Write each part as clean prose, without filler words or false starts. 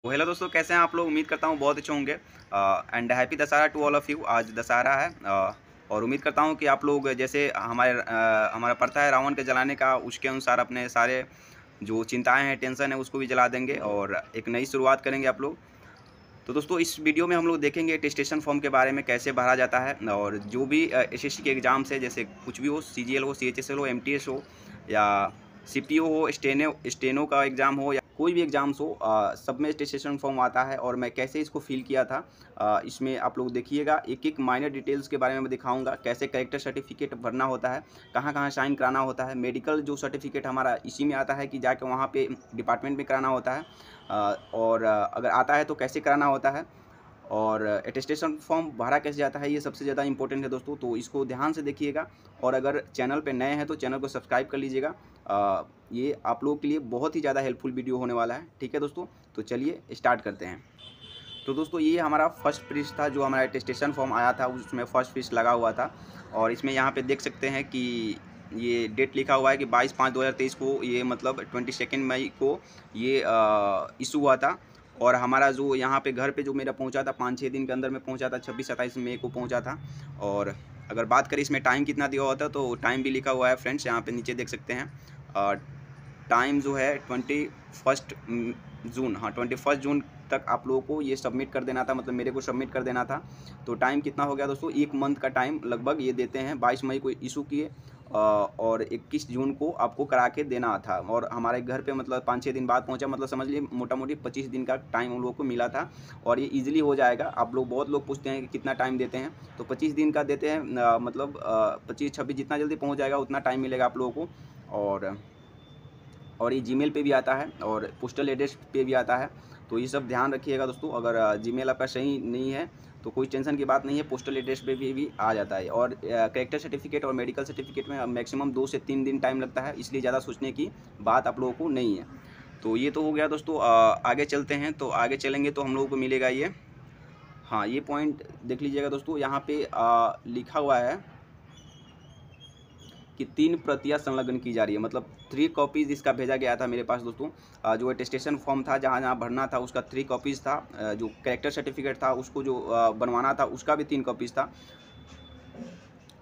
तो हेलो दोस्तों, कैसे हैं आप लोग। उम्मीद करता हूँ बहुत अच्छे होंगे। And happy Dussehra to all of you. आज दशहरा है और उम्मीद करता हूँ कि आप लोग जैसे हमारा प्रथा है रावण के जलाने का, उसके अनुसार अपने सारे जो चिंताएं हैं, टेंशन है, उसको भी जला देंगे और एक नई शुरुआत करेंगे आप लोग। तो दोस्तों, इस वीडियो में हम लोग देखेंगे अटेस्टेशन फॉर्म के बारे में, कैसे भरा जाता है और जो भी एसएससी के एग्ज़ाम्स है, जैसे कुछ भी हो, सीजीएल हो, सीएचएसएल हो, एमटीएस हो या सीपीओ हो, स्टेनो का एग्ज़ाम हो या कोई भी एग्ज़ाम्स हो, सब में अटेस्टेशन फॉर्म आता है और मैं कैसे इसको फ़िल किया था, इसमें आप लोग देखिएगा। एक-एक माइनर डिटेल्स के बारे में मैं दिखाऊँगा, कैसे कैरेक्टर सर्टिफ़िकेट भरना होता है, कहाँ-कहाँ साइन कराना होता है। मेडिकल जो सर्टिफ़िकेट हमारा इसी में आता है कि जाके वहाँ पे डिपार्टमेंट में कराना होता है। और अगर आता है तो कैसे कराना होता है और अटेस्टेशन फॉर्म भरा कैसे जाता है, ये सबसे ज़्यादा इंपॉर्टेंट है दोस्तों। तो इसको ध्यान से देखिएगा और अगर चैनल पे नए हैं तो चैनल को सब्सक्राइब कर लीजिएगा। ये आप लोगों के लिए बहुत ही ज़्यादा हेल्पफुल वीडियो होने वाला है। ठीक है दोस्तों, तो चलिए स्टार्ट करते हैं। तो दोस्तों, ये हमारा फर्स्ट पृष्ठ था, जो हमारा अटेस्टेशन फॉर्म आया था उसमें फर्स्ट पृष्ठ लगा हुआ था और इसमें यहाँ पे देख सकते हैं कि ये डेट लिखा हुआ है कि 22/5/2023 को, ये मतलब 22 मई को ये इशू हुआ था। और हमारा जो यहाँ पे घर पे जो मेरा पहुँचा था, 5-6 दिन के अंदर में पहुँचा था, 26-27 मई को पहुँचा था। और अगर बात करें इसमें टाइम कितना दिया हुआ था, तो टाइम भी लिखा हुआ है फ्रेंड्स, यहाँ पे नीचे देख सकते हैं। टाइम जो है 21 जून, हाँ 21 जून तक आप लोगों को ये सबमिट कर देना था, मतलब मेरे को सबमिट कर देना था। तो टाइम कितना हो गया दोस्तों, 1 मंथ का टाइम लगभग ये देते हैं। 22 मई को इशू किए और 21 जून को आपको करा के देना था और हमारे घर पे मतलब 5-6 दिन बाद पहुंचा, मतलब समझ लिए मोटा मोटी 25 दिन का टाइम उन लोगों को मिला था और ये ईजिली हो जाएगा। आप लोग, बहुत लोग पूछते हैं कि कितना टाइम देते हैं, तो 25 दिन का देते हैं। मतलब 25-26 जितना जल्दी पहुँच जाएगा उतना टाइम मिलेगा आप लोगों को। और ये जीमेल पे भी आता है और पोस्टल एड्रेस पे भी आता है। तो ये सब ध्यान रखिएगा दोस्तों। अगर जीमेल आपका सही नहीं है तो कोई टेंशन की बात नहीं है, पोस्टल एड्रेस पे भी आ जाता है। और कैरेक्टर सर्टिफिकेट और मेडिकल सर्टिफिकेट में मैक्सिमम 2 से 3 दिन टाइम लगता है, इसलिए ज़्यादा सोचने की बात आप लोगों को नहीं है। तो ये तो हो गया दोस्तों। आगे चलते हैं। तो आगे चलेंगे तो हम लोगों को मिलेगा ये, हाँ ये पॉइंट देख लीजिएगा दोस्तों। यहाँ पे लिखा हुआ है कि 3 प्रतियाँ संलग्न की जा रही है, मतलब 3 कॉपीज़ इसका भेजा गया था मेरे पास दोस्तों। जो अटेस्टेशन फॉर्म था, जहाँ-जहाँ भरना था, उसका 3 कॉपीज़ था। जो कैरेक्टर सर्टिफिकेट था उसको जो बनवाना था, उसका भी 3 कॉपीज़ था।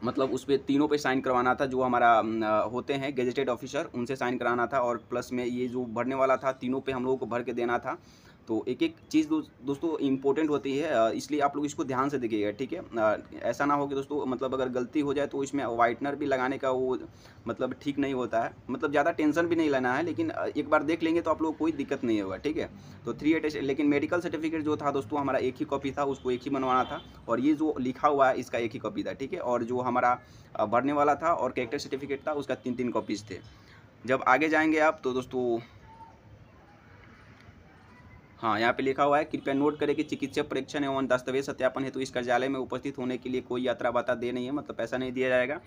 मतलब उस पे तीनों पे साइन करवाना था, जो हमारा होते हैं गेजेटेड ऑफिसर, उनसे साइन कराना था और प्लस में ये जो भरने वाला था, तीनों पे हम लोगों को भर के देना था। तो एक-एक चीज़ दोस्तों इम्पोर्टेंट होती है, इसलिए आप लोग इसको ध्यान से देखिएगा, ठीक है? ऐसा ना हो कि दोस्तों, मतलब अगर गलती हो जाए तो इसमें व्हाइटनर भी लगाने का वो मतलब ठीक नहीं होता है। मतलब ज़्यादा टेंशन भी नहीं लेना है, लेकिन एक बार देख लेंगे तो आप लोग को कोई दिक्कत नहीं होगा, ठीक है? तो 3 अटेस्ट, लेकिन मेडिकल सर्टिफिकेट जो था दोस्तों, हमारा एक ही कॉपी था, उसको एक ही बनवाना था और ये जो लिखा हुआ है इसका एक ही कॉपी था, ठीक है? और जो हमारा भरने वाला था और कैरेक्टर सर्टिफिकेट था, उसका 3-3 कॉपीज़ थे। जब आगे जाएँगे आप तो दोस्तों, हाँ, यहाँ पे लिखा हुआ है, कृपया नोट करें कि चिकित्सा परीक्षण एवं दस्तावेज सत्यापन हेतु इस कार्यालय में उपस्थित होने के लिए कोई यात्रा भत्ता दे नहीं है, मतलब पैसा नहीं दिया जाएगा।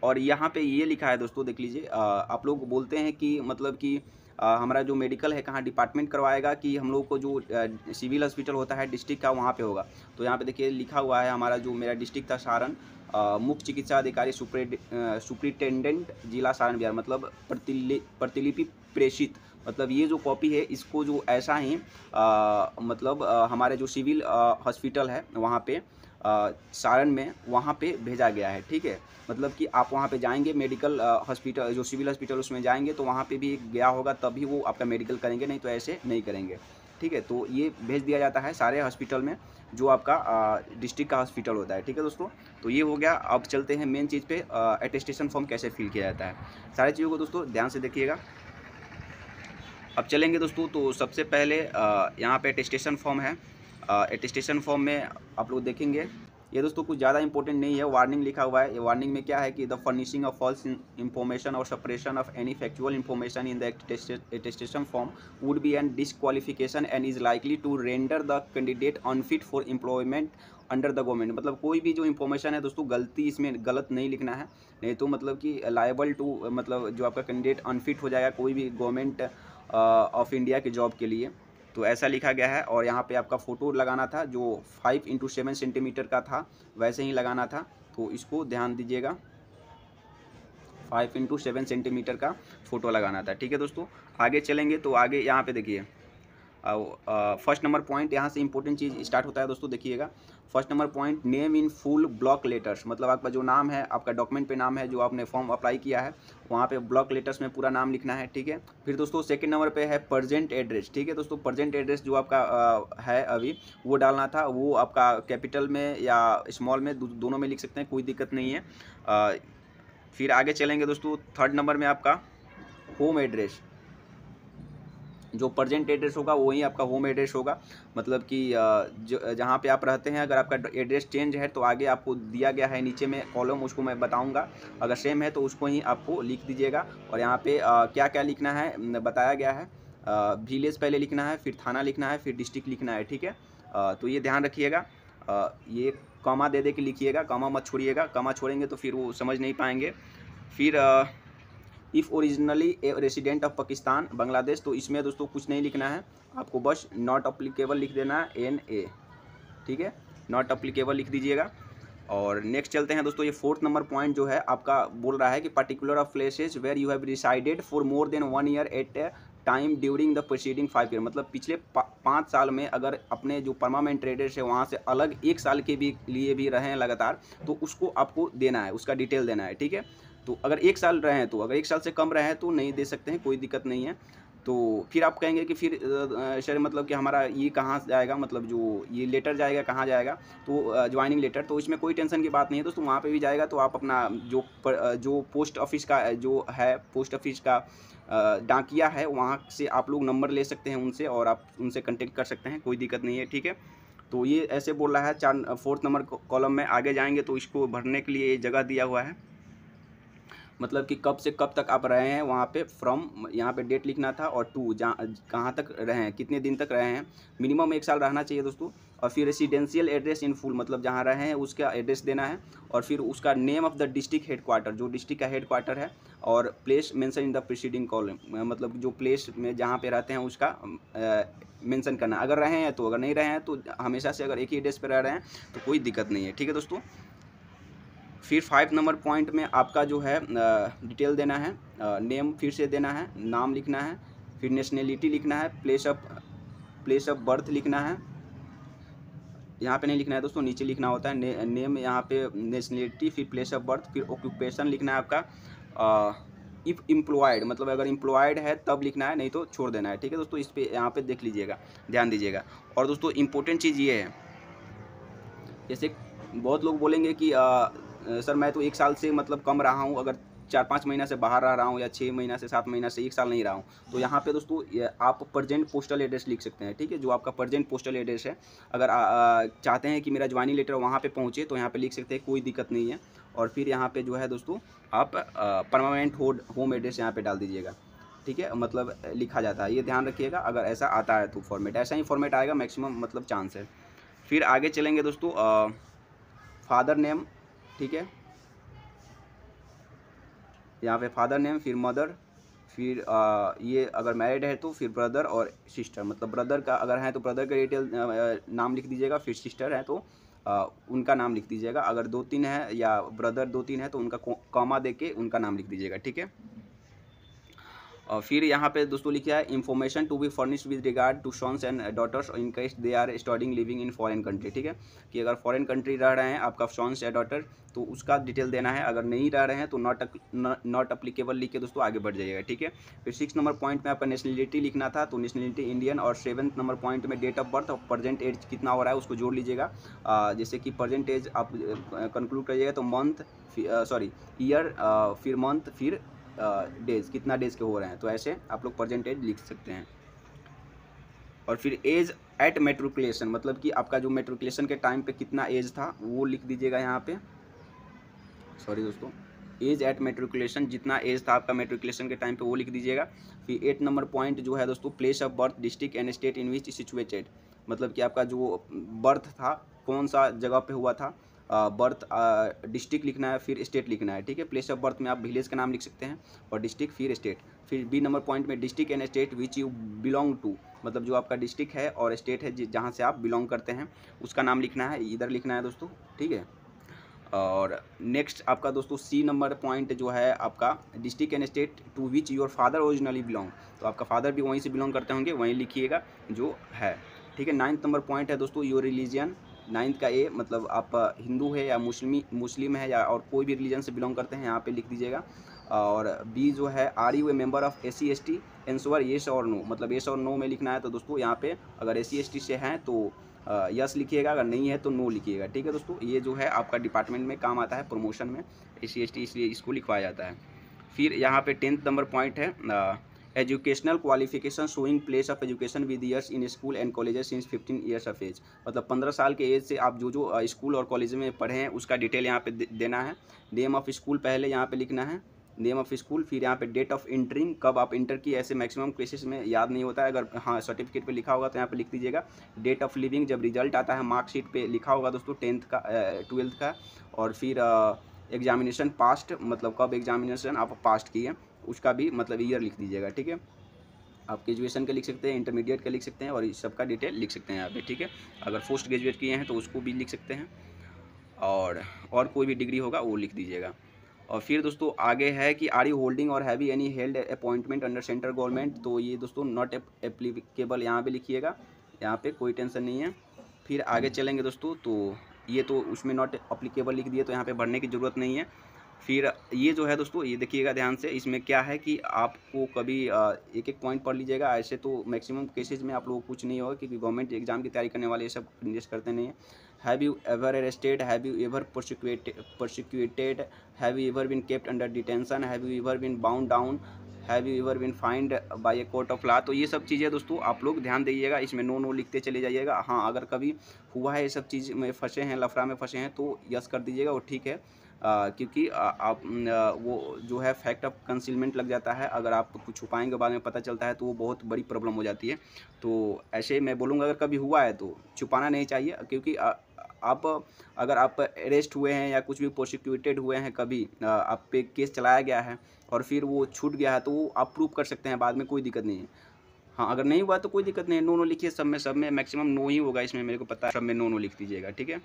और यहाँ पे ये लिखा है दोस्तों, देख लीजिए। आप लोग बोलते हैं कि मतलब कि हमारा जो मेडिकल है कहाँ डिपार्टमेंट करवाएगा, कि हम लोग को जो सिविल हॉस्पिटल होता है डिस्ट्रिक्ट का, वहाँ पे होगा। तो यहाँ पे देखिए लिखा हुआ है, हमारा जो मेरा डिस्ट्रिक्ट था सारण, मुख्य चिकित्सा अधिकारी सुपरिटेंडेंट जिला सारण बिहार, मतलब प्रतिलिपि प्रेषित। मतलब ये जो कॉपी है, इसको जो ऐसा ही मतलब हमारे जो सिविल हॉस्पिटल है वहाँ पे सारण में, वहाँ पे भेजा गया है, ठीक है? मतलब कि आप वहाँ पे जाएंगे, मेडिकल हॉस्पिटल जो सिविल हॉस्पिटल उसमें जाएंगे तो वहाँ पे भी गया होगा, तभी वो आपका मेडिकल करेंगे, नहीं तो ऐसे नहीं करेंगे, ठीक है? तो ये भेज दिया जाता है सारे हॉस्पिटल में, जो आपका डिस्ट्रिक्ट का हॉस्पिटल होता है, ठीक है दोस्तों? तो ये हो गया। अब चलते हैं मेन चीज़ पे, अटेस्टेशन फॉर्म कैसे फिल किया जाता है। सारी चीज़ों को दोस्तों ध्यान से देखिएगा। अब चलेंगे दोस्तों, तो सबसे पहले यहाँ पे अटेस्टेशन फॉर्म है। अटेस्टेशन फॉर्म में आप लोग देखेंगे, ये दोस्तों कुछ ज़्यादा इंपॉर्टेंट नहीं है। वार्निंग लिखा हुआ है। ये वार्निंग में क्या है कि the furnishing of false information और suppression of any factual information in the attestation form would be an disqualification and is likely to render the candidate unfit for employment under the government. मतलब कोई भी जो information है दोस्तों, गलती इसमें गलत नहीं लिखना है, नहीं तो मतलब कि लायबल टू, मतलब जो आपका कैंडिडेट अनफिट हो जाएगा कोई भी गवर्नमेंट ऑफ इंडिया के जॉब के लिए। तो ऐसा लिखा गया है। और यहाँ पे आपका फ़ोटो लगाना था, जो 5x7 सेंटीमीटर का था, वैसे ही लगाना था। तो इसको ध्यान दीजिएगा, 5x7 सेंटीमीटर का फ़ोटो लगाना था, ठीक है दोस्तों? आगे चलेंगे तो आगे यहाँ पे देखिए, फर्स्ट नंबर पॉइंट यहाँ से इंपॉर्टेंट चीज़ स्टार्ट होता है दोस्तों, देखिएगा। First number point, name in full block letters, मतलब आपका जो नाम है, आपका डॉक्यूमेंट पे नाम है, जो आपने फॉर्म अप्लाई किया है वहाँ पे ब्लॉक लेटर्स में पूरा नाम लिखना है, ठीक है। फिर दोस्तों सेकंड नंबर पे है प्रेजेंट एड्रेस, ठीक है दोस्तों। प्रेजेंट एड्रेस जो आपका है अभी, वो डालना था, वो आपका कैपिटल में या स्मॉल में दोनों में लिख सकते हैं, कोई दिक्कत नहीं है। फिर आगे चलेंगे दोस्तों, थर्ड नंबर में आपका होम एड्रेस, जो प्रेजेंट एड्रेस होगा वही आपका होम एड्रेस होगा, मतलब कि जहाँ पे आप रहते हैं, अगर आपका एड्रेस चेंज है तो आगे आपको दिया गया है नीचे में कॉलम, उसको मैं बताऊंगा। अगर सेम है तो उसको ही आपको लिख दीजिएगा। और यहाँ पे क्या क्या लिखना है बताया गया है। विलेज पहले लिखना है, फिर थाना लिखना है, फिर डिस्ट्रिक्ट लिखना है, ठीक है। तो ये ध्यान रखिएगा। ये कॉमा दे के लिखिएगा, कॉमा मत छोड़िएगा, कॉमा छोड़ेंगे तो फिर वो समझ नहीं पाएंगे। फिर if originally A resident of Pakistan Bangladesh, तो इसमें दोस्तों कुछ नहीं लिखना है, आपको बस नॉट अप्लीकेबल लिख देना है, NA, ठीक है, नॉट अप्लीकेबल लिख दीजिएगा। और नेक्स्ट चलते हैं दोस्तों, ये फोर्थ नंबर पॉइंट जो है आपका बोल रहा है कि particular of places where you have resided for more than 1 year at a time during the preceding 5 year, मतलब पिछले 5 साल में अगर अपने जो परमानेंट एड्रेस है वहाँ से अलग 1 साल के भी लिए भी रहे हैं लगातार, तो उसको आपको देना है, उसका डिटेल देना है, ठीक है। तो अगर 1 साल रहे हैं, तो अगर 1 साल से कम रहे हैं तो नहीं दे सकते हैं, कोई दिक्कत नहीं है। तो फिर आप कहेंगे कि फिर सर मतलब कि हमारा ये कहाँ जाएगा, मतलब जो ये लेटर जाएगा कहाँ जाएगा, तो ज्वाइनिंग लेटर, तो इसमें कोई टेंशन की बात नहीं है दोस्तों, वहाँ पे भी जाएगा। तो आप अपना जो पोस्ट ऑफिस का जो है, पोस्ट ऑफिस का डाकिया है, वहाँ से आप लोग नंबर ले सकते हैं उनसे, और आप उनसे कांटेक्ट कर सकते हैं, कोई दिक्कत नहीं है, ठीक है। तो ये ऐसे बोल रहा है। फोर्थ नंबर कॉलम में आगे जाएंगे तो इसको भरने के लिए जगह दिया हुआ है, मतलब कि कब से कब तक आप रहे हैं वहाँ पे, फ्रॉम यहाँ पे डेट लिखना था, और टू जहाँ कहाँ तक रहे हैं, कितने दिन तक रहे हैं, मिनिमम 1 साल रहना चाहिए दोस्तों। और फिर रेसिडेंशियल एड्रेस इन फुल, मतलब जहाँ रहे हैं उसका एड्रेस देना है। और फिर उसका name of the district headquarter, जो डिस्ट्रिक्ट का हेडक्वार्टर है, और place mention in the preceding column, मतलब जो प्लेस में जहाँ पे रहते हैं उसका मेंशन करना, अगर रहे हैं तो, अगर नहीं रहे हैं तो हमेशा से अगर एक ही एड्रेस पर रह रहे हैं तो कोई दिक्कत नहीं है, ठीक है दोस्तों। फिर 5 नंबर पॉइंट में आपका जो है डिटेल देना है, नेम फिर से देना है, नाम लिखना है, फिर नेशनलिटी लिखना है, प्लेस ऑफ बर्थ लिखना है, यहाँ पे नहीं लिखना है दोस्तों, नीचे लिखना होता है नेम, यहाँ पे नेशनलिटी, फिर प्लेस ऑफ बर्थ, फिर ऑक्यूपेशन लिखना है आपका। इफ़ एम्प्लॉयड, मतलब अगर एम्प्लॉयड है तब लिखना है, नहीं तो छोड़ देना है, ठीक है दोस्तों। इस पर यहाँ पे देख लीजिएगा, ध्यान दीजिएगा। और दोस्तों इम्पोर्टेंट चीज़ ये है, जैसे बहुत लोग बोलेंगे कि सर मैं तो 1 साल से मतलब कम रहा हूँ, अगर 4-5 महीना से बाहर रह रहा हूँ, या 6 महीना से 7 महीना से 1 साल नहीं रहा हूँ, तो यहाँ पे दोस्तों आप प्रेजेंट पोस्टल एड्रेस लिख सकते हैं, ठीक है। जो आपका प्रेजेंट पोस्टल एड्रेस है, अगर चाहते हैं कि मेरा ज्वाइनिंग लेटर वहाँ पे पहुँचे, तो यहाँ पे लिख सकते हैं, कोई दिक्कत नहीं है। और फिर यहाँ पे जो है दोस्तों आप परमानेंट होम एड्रेस यहाँ पे डाल दीजिएगा, ठीक है, मतलब लिखा जाता है, ये ध्यान रखिएगा। अगर ऐसा आता है तो फॉर्मेट ऐसा ही फॉर्मेट आएगा मैक्सिमम, मतलब चांस है। फिर आगे चलेंगे दोस्तों, फादर नेम, ठीक है, यहाँ पे फादर नेम, फिर मदर, फिर ये अगर मैरिड है तो फिर ब्रदर और सिस्टर, मतलब ब्रदर का अगर है तो ब्रदर का डिटेल नाम लिख दीजिएगा, फिर सिस्टर है तो उनका नाम लिख दीजिएगा। अगर 2-3 है या ब्रदर 2-3 है तो उनका कॉमा दे के उनका नाम लिख दीजिएगा, ठीक है। और फिर यहाँ पे दोस्तों लिखा है information to be furnished with regard to sons and daughters in case they are studying living in foreign country, ठीक है, कि अगर फॉरेन कंट्री रह रहे हैं आपका सन्स या डॉटर, तो उसका डिटेल देना है। अगर नहीं रह रहे हैं तो नॉट अप्लीकेबल लिख के दोस्तों आगे बढ़ जाइएगा, ठीक है। फिर 6 नंबर पॉइंट में आपका नेशनलिटी लिखना था, तो नेशनलिटी इंडियन। और 7 नंबर पॉइंट में डेट ऑफ बर्थ और प्रेजेंट एज कितना हो रहा है उसको जोड़ लीजिएगा। जैसे कि प्रेजेंट एज आप कंक्लूड करिएगा तो मंथ, ईयर, फिर मंथ, फिर डेज, कितना डेज के हो रहे हैं, तो ऐसे आप लोग परसेंटेज लिख सकते हैं। और फिर एज एट मेट्रिकुलेशन, मतलब कि आपका जो मेट्रिकुलेशन के टाइम पे कितना एज था वो लिख दीजिएगा यहाँ पे, सॉरी दोस्तों, एज एट मेट्रिकुलेशन, जितना एज था आपका मेट्रिकुलेशन के टाइम पे वो लिख दीजिएगा। फिर 8 नंबर पॉइंट जो है दोस्तों, place of birth, district and state in which situated, मतलब कि आपका जो बर्थ था कौन सा जगह पे हुआ था, बर्थ डिस्ट्रिक्ट लिखना है, फिर स्टेट लिखना है, ठीक है। प्लेस ऑफ बर्थ में आप विलेज का नाम लिख सकते हैं, और डिस्ट्रिक्ट फिर स्टेट। फिर बी नंबर पॉइंट में district and state which you belong to, मतलब जो आपका डिस्ट्रिक्ट है और स्टेट है जहाँ से आप बिलोंग करते हैं उसका नाम लिखना है, इधर लिखना है दोस्तों, ठीक है। और नेक्स्ट आपका दोस्तों सी नंबर पॉइंट जो है आपका district and state to which your father originally belong. तो आपका फादर भी वहीं से बिलोंग करते होंगे, वहीं लिखिएगा जो है, ठीक है। 9th नंबर पॉइंट है दोस्तों योर रिलीजन। 9th का ए मतलब आप हिंदू है या मुस्लिम है या और कोई भी रिलीजन से बिलोंग करते हैं, यहाँ पे लिख दीजिएगा। और बी जो है are you a member of SC ST, answer yes और नो, मतलब येस और नो में लिखना है। तो दोस्तों यहाँ पे अगर SC ST से हैं तो यस लिखिएगा, अगर नहीं है तो नो लिखिएगा, ठीक है दोस्तों। ये जो है आपका डिपार्टमेंट में काम आता है प्रमोशन में, SC ST, इसलिए इसको लिखवाया जाता है। फिर यहाँ पे 10th नंबर पॉइंट है educational qualification showing place of education with years in school and colleges since 15 years of age. मतलब 15 साल के एज से आप जो जो स्कूल और कॉलेज में पढ़े हैं उसका डिटेल यहाँ पे देना है। नेम ऑफ स्कूल पहले यहाँ पे लिखना है, नेम ऑफ स्कूल, फिर यहाँ पे डेट ऑफ एंटरिंग, कब आप इंटर की, ऐसे मैक्सिमम केसेस में याद नहीं होता है, अगर हाँ सर्टिफिकेट पे लिखा होगा तो यहाँ पे लिख दीजिएगा। डेट ऑफ लिविंग, जब रिजल्ट आता है मार्कशीट पे लिखा होगा दोस्तों 10th का 12th का। और फिर एग्जामिनेशन पास्ट, मतलब कब एग्जामिनेशन आप पास्ट किए उसका भी मतलब ईयर लिख दीजिएगा, ठीक है। आप ग्रेजुएशन का लिख सकते हैं, इंटरमीडिएट का लिख सकते हैं और इस सब का डिटेल लिख सकते हैं यहाँ पे, ठीक है। अगर पोस्ट ग्रेजुएट किए हैं तो उसको भी लिख सकते हैं, और कोई भी डिग्री होगा वो लिख दीजिएगा। और फिर दोस्तों आगे है कि आर यू होल्डिंग और heavy any held appointment under central government. तो ये दोस्तों नॉट एप्लीकेबल यहाँ पे लिखिएगा, यहाँ पे कोई टेंशन नहीं है। फिर आगे चलेंगे दोस्तों, तो ये तो उसमें नॉट अप्लीकेबल लिख दिए तो यहाँ पे भरने की ज़रूरत नहीं है। फिर ये जो है दोस्तों ये देखिएगा ध्यान से, इसमें क्या है कि आपको कभी एक एक पॉइंट पढ़ लीजिएगा, ऐसे तो मैक्सिमम केसेज में आप लोगों को कुछ नहीं होगा क्योंकि गवर्नमेंट एग्जाम की तैयारी करने वाले ये सब इन्वेस्ट करते नहीं हैं। Have you ever arrested, have you ever prosecuted, have you ever been kept under detention, have you ever been bound down, have you ever been fined by a court of law. तो ये सब चीज़ें दोस्तों आप लोग ध्यान दीजिएगा, इसमें नो नो लिखते चले जाइएगा। हाँ अगर कभी हुआ है ये सब चीज़ में फंसे हैं, लफड़ा में फंसे हैं तो यस कर दीजिएगा, वो ठीक है। क्योंकि आप वो जो है फैक्ट ऑफ कंसीलमेंट लग जाता है, अगर आप कुछ छुपाएंगे बाद में पता चलता है तो वो बहुत बड़ी प्रॉब्लम हो जाती है। तो ऐसे मैं बोलूँगा अगर कभी हुआ है तो छुपाना नहीं चाहिए, क्योंकि आप अगर आप अरेस्ट हुए हैं या कुछ भी प्रोसिक्यूटेड हुए हैं, कभी आप पे केस चलाया गया है और फिर वो छूट गया है तो वो आप प्रूव कर सकते हैं बाद में, कोई दिक्कत नहीं है। हाँ अगर नहीं हुआ तो कोई दिक्कत नहीं है, नो नो लिखिए, सब में मैक्सिमम नो ही होगा, इसमें मेरे को पता है, सब में नो नो लिख दीजिएगा, ठीक है।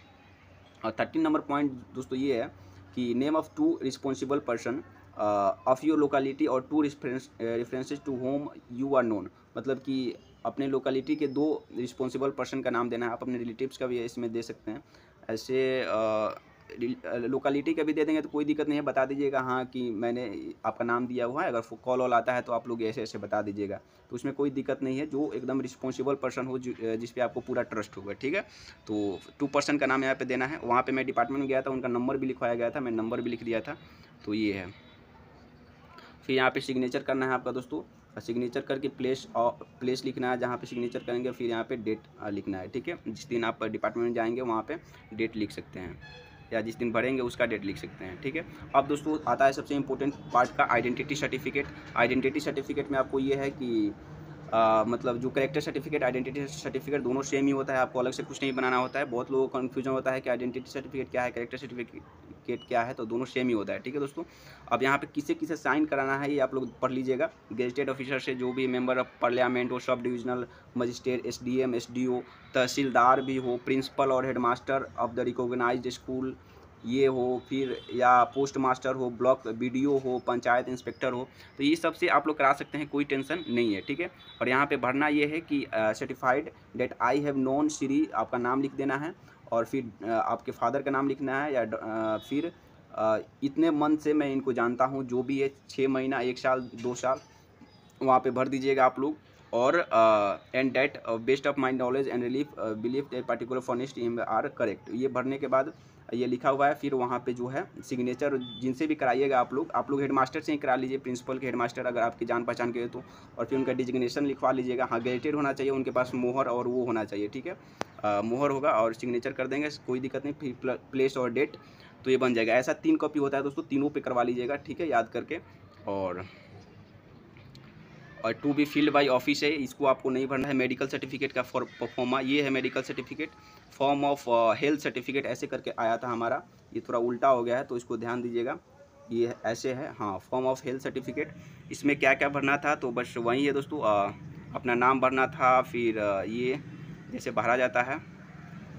और 13 नंबर पॉइंट दोस्तों ये है कि name of two responsible person of your locality और two references to whom you are known. मतलब कि अपने लोकेलिटी के 2 रिस्पॉन्सिबल पर्सन का नाम देना है, आप अपने रिलेटिव्स का भी इसमें दे सकते हैं। ऐसे लोकेलिटी का भी दे देंगे तो कोई दिक्कत नहीं है, बता दीजिएगा हाँ कि मैंने आपका नाम दिया हुआ है, अगर कॉल वॉल आता है तो आप लोग ऐसे ऐसे बता दीजिएगा, तो उसमें कोई दिक्कत नहीं है। जो एकदम रिस्पॉन्सिबल पर्सन हो जिस पे आपको पूरा ट्रस्ट होगा, ठीक है। तो 2 पर्सन का नाम यहाँ पे देना है। वहाँ पे मैं डिपार्टमेंट में गया था, उनका नंबर भी लिखवाया गया था, मैं नंबर भी लिख दिया था, तो ये है। फिर यहाँ पे सिग्नेचर करना है आपका दोस्तों, सिग्नेचर करके प्लेस लिखना है जहाँ पे सिग्नेचर करेंगे, फिर यहाँ पे डेट लिखना है, ठीक है। जिस दिन आप डिपार्टमेंट में जाएंगे वहाँ पे डेट लिख सकते हैं, या जिस दिन भरेंगे उसका डेट लिख सकते हैं, ठीक है। अब दोस्तों आता है सबसे इम्पोर्टेंट पार्ट का आइडेंटिटी सर्टिफिकेट। आइडेंटिटी सर्टिफिकेट में आपको ये है कि मतलब जो कैरेक्टर सर्टिफिकेट आइडेंटिटी सर्टिफिकेट दोनों सेम ही होता है, आपको अलग से कुछ नहीं बनाना होता है। बहुत लोगों को कन्फ्यूजन होता है कि आइडेंटिटी सर्टिफिकेट क्या है, कैरेक्टर सर्टिफिकेट क्या है, तो दोनों सेम ही होता है, ठीक है दोस्तों। अब यहाँ पे किसे किसे साइन कराना है ये आप लोग पढ़ लीजिएगा। गेजेटेड ऑफिसर से जो भी मेंबर ऑफ पार्लियामेंट हो, sub divisional magistrate, SDM SDO, tehsildar भी हो, प्रिंसिपल और headmaster of the recognised school ये हो, फिर या पोस्ट मास्टर हो, ब्लॉक BDO हो, पंचायत इंस्पेक्टर हो, तो ये सब से आप लोग करा सकते हैं, कोई टेंशन नहीं है, ठीक है। और यहाँ पे भरना ये है कि certified that I have known Shri, आपका नाम लिख देना है, और फिर आपके फादर का नाम लिखना है, या फिर इतने मंथ से मैं इनको जानता हूँ, जो भी है 6 महीना, 1 साल, 2 साल, वहाँ पे भर दीजिएगा आप लोग। और and that best of my knowledge and belief believe that particular furnished are correct, ये भरने के बाद ये लिखा हुआ है। फिर वहाँ पे जो है सिग्नेचर जिनसे भी कराइएगा आप लोग हेडमास्टर से ही करा लीजिए, प्रिंसिपल के हेडमास्टर अगर आपकी जान पहचान के हो तो, और फिर उनका डिजिग्नेशन लिखवा लीजिएगा। हाँ गेजेटेड होना चाहिए, उनके पास मोहर और वो होना चाहिए, ठीक है। मोहर होगा और सिग्नेचर कर देंगे, कोई दिक्कत नहीं। फिर प्लेस और डेट, तो ये बन जाएगा। ऐसा 3 कॉपी होता है दोस्तों, तीनों पे करवा लीजिएगा, ठीक है, याद करके। और to be filled by office है, इसको आपको नहीं भरना है। मेडिकल सर्टिफिकेट का फॉर्मा ये है, medical certificate, form of health certificate ऐसे करके आया था हमारा, ये थोड़ा उल्टा हो गया है तो इसको ध्यान दीजिएगा, ये ऐसे है। हाँ फॉर्म ऑफ हेल्थ सर्टिफिकेट, इसमें क्या क्या भरना था तो बस वही है दोस्तों, अपना नाम भरना था, फिर ये जैसे भरा जाता है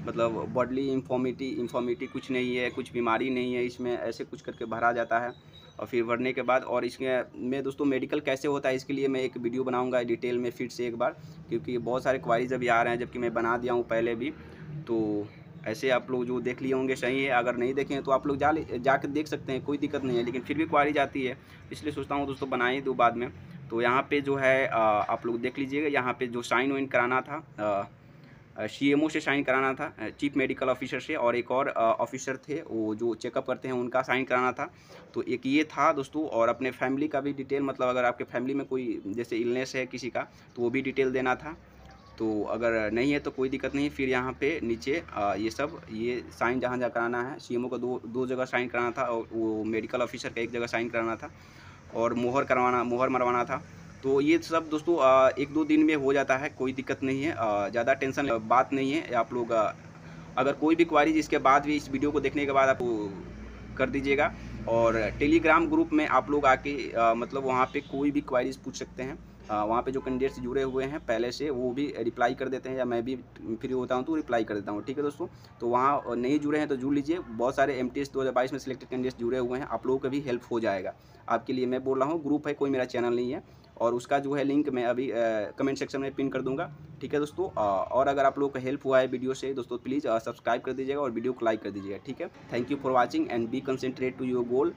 मतलब बॉडली इंफॉर्मिटी कुछ नहीं है, कुछ बीमारी नहीं है इसमें, ऐसे कुछ करके भरा जाता है। और फिर भरने के बाद और इसमें मैं दोस्तों मेडिकल कैसे होता है इसके लिए मैं एक वीडियो बनाऊंगा डिटेल में फिर से एक बार, क्योंकि बहुत सारे क्वारीज अभी आ रहे हैं जबकि मैं बना दिया हूँ पहले भी। तो ऐसे आप लोग जो देख लिए होंगे सही है, अगर नहीं देखे हैं तो आप लोग जाकर देख सकते हैं, कोई दिक्कत नहीं है, लेकिन फिर भी क्वारी जाती है, इसलिए सोचता हूँ दोस्तों बना ही दूँ बाद में। तो यहाँ पे जो है आप लोग देख लीजिएगा, यहाँ पे जो साइन वाइन कराना था CMO से साइन कराना था, चीफ मेडिकल ऑफिसर से, और एक और ऑफिसर थे वो जो चेकअप करते हैं उनका साइन कराना था। तो एक ये था दोस्तों, और अपने फैमिली का भी डिटेल, मतलब अगर आपके फैमिली में कोई जैसे इलनेस है किसी का तो वो भी डिटेल देना था। तो अगर नहीं है तो कोई दिक्कत नहीं। फिर यहाँ पे नीचे ये साइन जहाँ जहाँ कराना है, CMO को दो जगह साइन कराना था, और वो मेडिकल ऑफिसर का एक जगह साइन कराना था, और मोहर मरवाना था। तो ये सब दोस्तों 1-2 दिन में हो जाता है, कोई दिक्कत नहीं है, ज़्यादा टेंशन बात नहीं है। आप लोग अगर कोई भी क्वारीज इसके बाद भी, इस वीडियो को देखने के बाद आप कर दीजिएगा। और टेलीग्राम ग्रुप में आप लोग आके मतलब वहाँ पे कोई भी क्वारीज पूछ सकते हैं। वहाँ पे जो कैंडिडेट्स जुड़े हुए हैं पहले से वो भी रिप्लाई कर देते हैं, या मैं भी फ्री होता हूँ तो रिप्लाई कर देता हूँ, ठीक है दोस्तों। तो वहाँ नहीं जुड़े हैं तो जुड़ लीजिए, बहुत सारे MTS 2022 में सिलेक्टेड कैंडिडेट्स जुड़े हुए हैं, आप लोगों का भी हेल्प हो जाएगा। आपके लिए मैं बोल रहा हूँ, ग्रुप है, कोई मेरा चैनल नहीं है, और उसका जो है लिंक मैं अभी कमेंट सेक्शन में पिन कर दूंगा, ठीक है दोस्तों। और अगर आप लोगों को हेल्प हुआ है वीडियो से दोस्तों, प्लीज़ सब्सक्राइब कर दीजिएगा और वीडियो को लाइक कर दीजिएगा, ठीक है। Thank you for watching and be concentrate to your goal,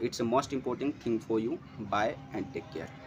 it's a most important thing for you. Bye and take care.